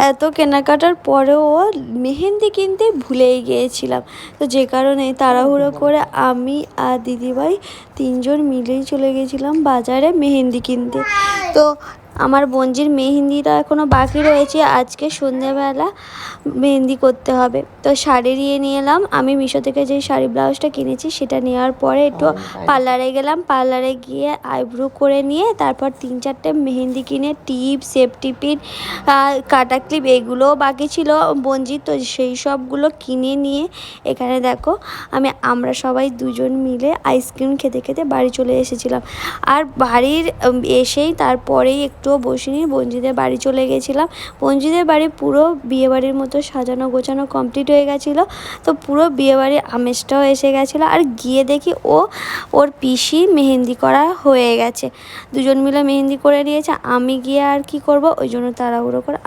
এত কেনাকাটার পরেও মেহেন্দি কিনতে ভুলেই গিয়েছিলাম। তো যে কারণে তাড়াহুড়ো করে আমি আর দিদিভাই 3 জন মিলেই চলে গেছিলাম বাজারে মেহেন্দি কিনতে। তো আমার বোনজির মেহেন্দিটা এখনও বাকি রয়েছে, আজকে সন্ধ্যেবেলা মেহেন্দি করতে হবে। তো শাড়ি নিয়ে এলাম, আমি মিশো থেকে যে শাড়ি ব্লাউজটা কিনেছি সেটা নেওয়ার পরে একটু পার্লারে গেলাম, পার্লারে গিয়ে আইব্রো করে নিয়ে তারপর 3-4টে মেহেন্দি কিনে টিপ, সেফটি পিন, কাটা ক্লিপ এগুলোও বাকি ছিল বোনজির, তো সেই সবগুলো কিনে নিয়ে এখানে দেখো আমরা সবাই 2 জন মিলে আইসক্রিম খেতে খেতে বাড়ি চলে এসেছিলাম। আর বাড়ির এসেই তারপরেই একটুও বসিনি, বোনজিদের বাড়ি চলে গেছিলাম। বোনজিদের বাড়ি পুরো বিয়েবাড়ির মতো সাজানো গোছানো কমপ্লিট হয়ে গেছিলো। তো পুরো বিয়েবাড়ির আমেজটাও এসে গেছিলো। আর গিয়ে দেখি ওর পিসি মেহেন্দি করা হয়ে গেছে, 2 জন মিলে মেহেন্দি করে নিয়েছে। আমি গিয়ে আর কি করব, ওই জন্য তাড়াহুড়ো করে